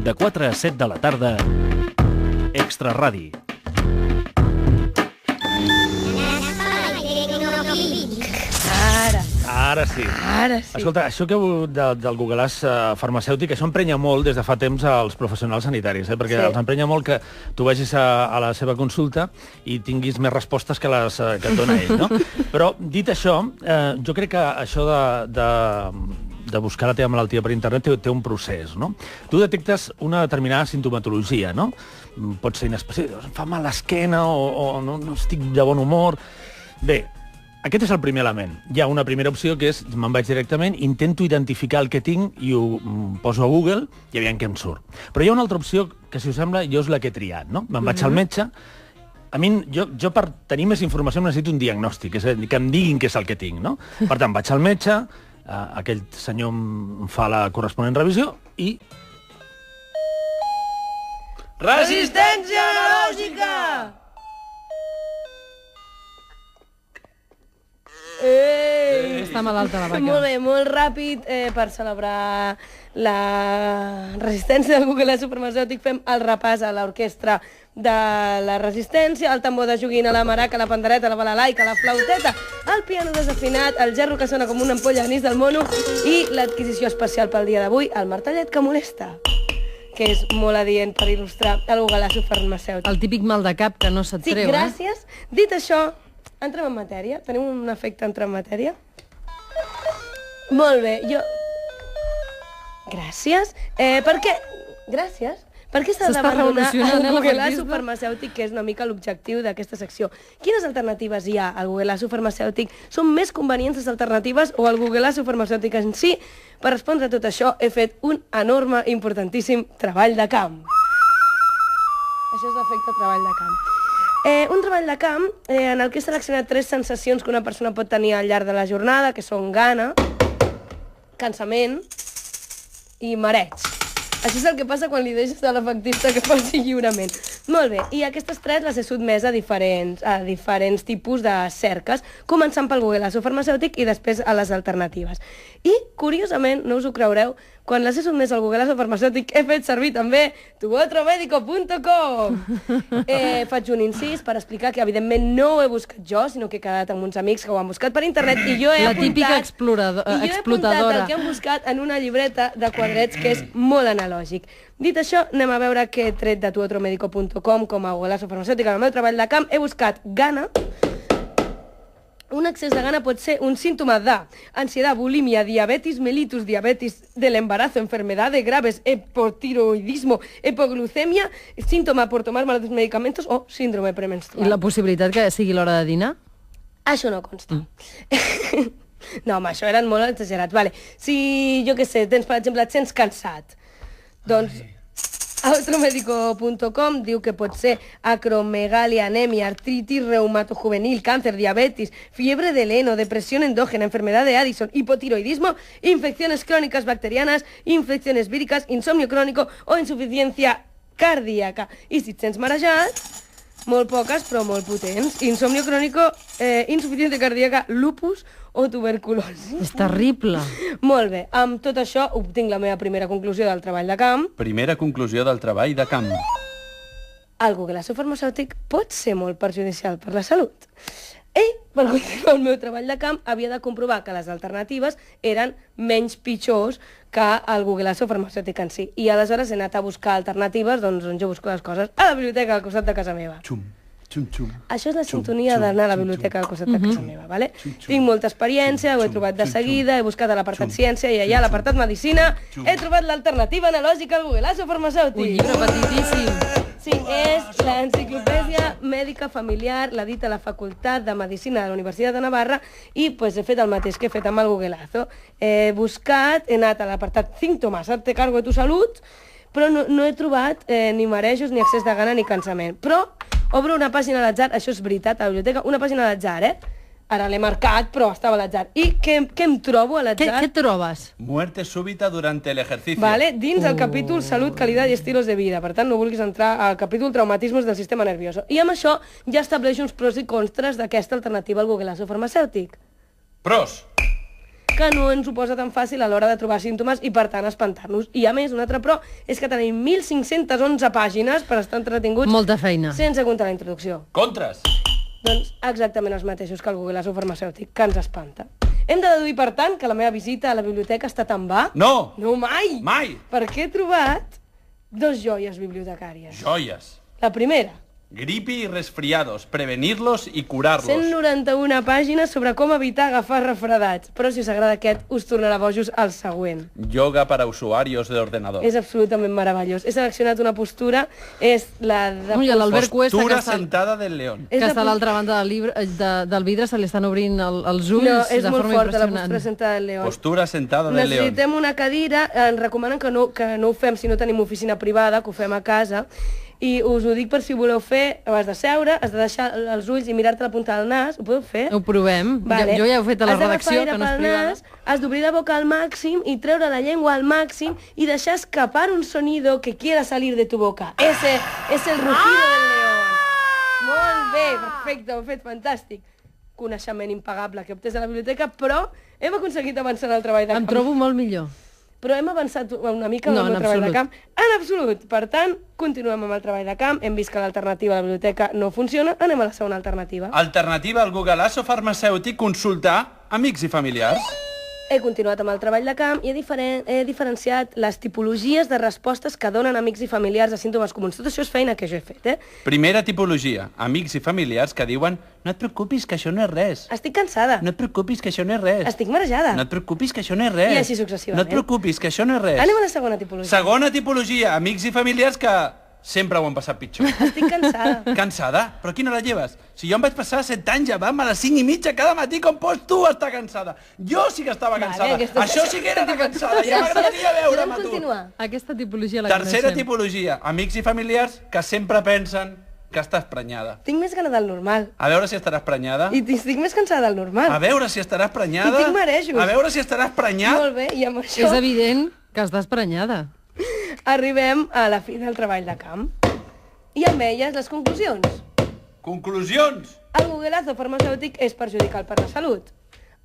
de 4 a 7 de la tarda, Extra Radi. Ara sí. Escolta, això que del Googlàs farmacèutic, això emprenya molt des de fa temps als professionals sanitaris, perquè els emprenya molt que tu vagis a la seva consulta i tinguis més respostes que les que et dona ell, no? Però, dit això, jo crec que això de buscar la teva malaltia per internet té un procés, no? Tu detectes una determinada sintomatologia, no? Pot ser inespecífic, em fa mal l'esquena o no estic de bon humor. Bé, aquest és el primer element. Hi ha una primera opció que és, me'n vaig directament, intento identificar el que tinc i ho poso a Google i aviam què em surt. Però hi ha una altra opció que, si us sembla, jo és la que he triat, no? Me'n vaig al metge. A mi, jo per tenir més informació necessito un diagnòstic, és a dir, que em diguin què és el que tinc, no? Per tant, vaig al metge, aquell senyor em fa la corresponent revisió i... Resistència analògica! Està malalta la vaca. Molt bé, molt ràpid, per celebrar la resistència del Google Superfarmacèutic fem el repàs a l'orquestra de la resistència, el tambor de joguina, la maraca, la pandereta, la balalaica, la flauteta, el piano desafinat, el gerro que sona com una ampolla d'anís del mono i l'adquisició especial pel dia d'avui, el martellet que molesta, que és molt adient per il·lustrar el Google Superfarmacèutic. El típic mal de cap que no se't treu, Sí, gràcies. Dit això, entrem en matèria. Tenim un efecte entrar en matèria? Molt bé, jo... Gràcies. Per què? Gràcies. Per què s'ha d'abandonar el Google Superfarmacèutic, que és una mica l'objectiu d'aquesta secció? Quines alternatives hi ha al Google Superfarmacèutic? Són més convenients les alternatives o el Google Superfarmacèutic en si? Per respondre a tot això he fet un enorme, importantíssim treball de camp. Això és l'efecte treball de camp. Un treball de camp en el que he seleccionat 3 sensacions que una persona pot tenir al llarg de la jornada, que són gana, cansament i mareig. Això és el que passa quan li deixes a l'efectista que passi lliurement. Molt bé, i aquestes 3 les he sotmès a diferents tipus de cerques, començant pel Google Superfarmacèutic i després a les alternatives. I, curiosament, no us ho creureu, quan les he sotmès al Google Superfarmacèutic he fet servir també tuotromedico.com. Faig un incís per explicar que, evidentment, no ho he buscat jo, sinó que he quedat amb uns amics que ho han buscat per internet i jo he La típica explotadora. el que han buscat en una llibreta de quadrets que és molt analògic. Dit això, anem a veure què he tret de tuotromedico.com com a Google Superfarmacèutic. En el meu treball de camp he buscat gana. Un excés de gana pot ser un síntoma de ansiedad, bulimia, diabetis mellitus, diabetis del embarazo, enfermedad de graves, hipotiroidismo, hipoglucemia, síntoma por tomar malos medicamentos o síndrome premenstrual. I la possibilitat que sigui l'hora de dinar? Això no consta. No, home, això eren molt exagerats. Vale. Si, jo què sé, tens, per exemple, et sents cansat, doncs... Austromedico.com diu que pot ser acromegalia, anemia, artritis reumatojuvenil, cáncer, diabetis, fiebre de heno, depresión endógena, enfermedad de Addison, hipotiroidismo, infecciones crónicas bacterianas, infecciones víricas, insomnio crónico o insuficiencia cardíaca. I si et sents marejat, molt poques però molt potents. Insomnio crònico, insuficiència cardíaca, lupus o tuberculosi. És terrible. Molt bé, amb tot això obtinc la meva primera conclusió del treball de camp. Primera conclusió del treball de camp. El Google Superfarmacèutic pot ser molt perjudicial per la salut. Per continuar el meu treball de camp, havia de comprovar que les alternatives eren menys pitjors que el Google Superfarmacèutic en si. I aleshores he anat a buscar alternatives, doncs on jo busco les coses a la biblioteca al costat de casa meva. Això és la sintonia d'anar a la biblioteca al costat de casa meva, vale? Tinc molta experiència, ho he trobat de seguida, he buscat a l'apartat ciència i allà a l'apartat medicina he trobat l'alternativa analògica al Google Superfarmacèutic. Un llibre petitíssim. Sí, és l'enciclopèdia mèdica familiar, l'edita a la Facultat de Medicina de la Universitat de Navarra i pues, he fet el mateix que he fet amb el Googleazo. He buscat, he anat a l'apartat síntomes, hazte cargo de tu salut, però no he trobat ni marejos, ni excés de gana, ni cansament. Però obro una pàgina a l'atzar, això és veritat, a la biblioteca, una pàgina a l'atzar, Ara l'he marcat, però estava a l'atzar. I què em trobo a l'atzar? Què trobes? Muerte súbita durante el ejercicio. Vale, dins el capítol Salut, Calidad i Estilos de Vida. Per tant, no vulguis entrar al capítol Traumatismos del sistema nervioso. I amb això ja estableix uns pros i contres d'aquesta alternativa al Google Superfarmacèutic. Pros. que no ens ho posa tan fàcil a l'hora de trobar símptomes i, per tant, espantar-nos. I, a més, un altre pro és que tenim 1.511 pàgines per estar entretinguts Molta feina. sense comptar la introducció. Contres. Doncs exactament els mateixos que el Google farmacèutic, que ens espanta. Hem de deduir, per tant, que la meva visita a la biblioteca ha estat en va? No. No, mai! Mai. Perquè he trobat dos joies bibliotecàries. Joies. La primera, Gripe y resfriados, prevenirlos y curarlos. 191 pàgines sobre com evitar agafar refredats. Però si us agrada aquest, us tornarà bojos al següent. Yoga para usuarios de ordenador. És absolutament meravellós. He seleccionat una postura, és la de... Ui, a l'Albert Cuesta, Postura que està, sentada del león. És que la està a l'altra banda del vidre, se li estan obrint els ulls No, és de molt forma forta la impressionant. postura sentada del león. Postura sentada del león. Necessitem una cadira, ens recomanen que no ho fem si no tenim oficina privada, que ho fem a casa, i us ho dic per si ho voleu fer, has de seure, has de deixar els ulls i mirar-te la punta del nas, ho podeu fer? Ho provem. Jo ja ho he fet a la redacció, que no és privada. Has d'obrir la boca al màxim i treure la llengua al màxim i deixar escapar un sonido que quiera salir de tu boca. Ese es el rugido del león. Molt bé, perfecte, ho he fet fantàstic. Coneixement impagable que obtés a la biblioteca, però hem aconseguit avançar en el treball de camp. Em trobo molt millor. Però hem avançat una mica No, en el en treball de absolut. camp. En absolut. Per tant, continuem amb el treball de camp. Hem vist que l'alternativa a la biblioteca no funciona. Anem a la segona alternativa. Alternativa al Googleasso farmacèutic, consultar amics i familiars. He continuat amb el treball de camp i he diferenciat les tipologies de respostes que donen amics i familiars a símptomes comuns. Tot això és feina que jo he fet, eh? Primera tipologia, amics i familiars que diuen no et preocupis, que això no és res. Estic cansada. No et preocupis, que això no és res. Estic marejada. No et preocupis, que això no és res. I així successivament. No et preocupis, que això no és res. Anem a la segona tipologia. Segona tipologia, amics i familiars que sempre ho han passat pitjor. Estic cansada. Cansada? Però a quina hora lleves? Si jo em vaig passar 7 anys llevant-me a les 5:30 cada matí, com pots tu estar cansada? Jo sí que estava cansada. aquesta- Això sí que era estar cansada. Ja m'agradaria veure'm a Podem tu. continuar? Aquesta tipologia la Tercera coneixem. tipologia, amics i familiars que sempre pensen que estàs prenyada. Tinc més gana del normal. A veure si estaràs prenyada. I estic més cansada del normal. A veure si estaràs prenyada. I tinc marejos. A veure si estaràs prenyat. Molt bé, i amb això És evident que estàs prenyada. arribem a la fi del treball de camp. I amb elles les conclusions. Conclusions. El Googleazo farmacèutic és perjudicial per la salut.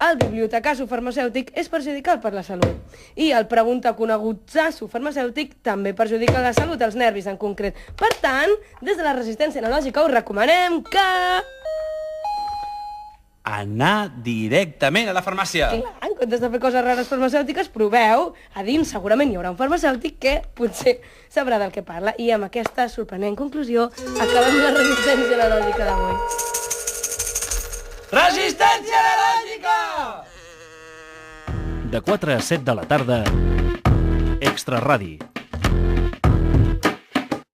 El bibliotecasso farmacèutic és perjudicial per la salut. I el pregunta conegutzasso farmacèutic també perjudica la salut, els nervis en concret. Per tant, des de la resistència analògica us recomanem que... Anar directament a la farmàcia. Clar, en comptes de fer coses rares farmacèutiques, proveu. A dins segurament hi haurà un farmacèutic que potser sabrà del que parla. I amb aquesta sorprenent conclusió acabem la resistència analògica d'avui. Resistència analògica! De 4 a 7 de la tarda, Extra Radi.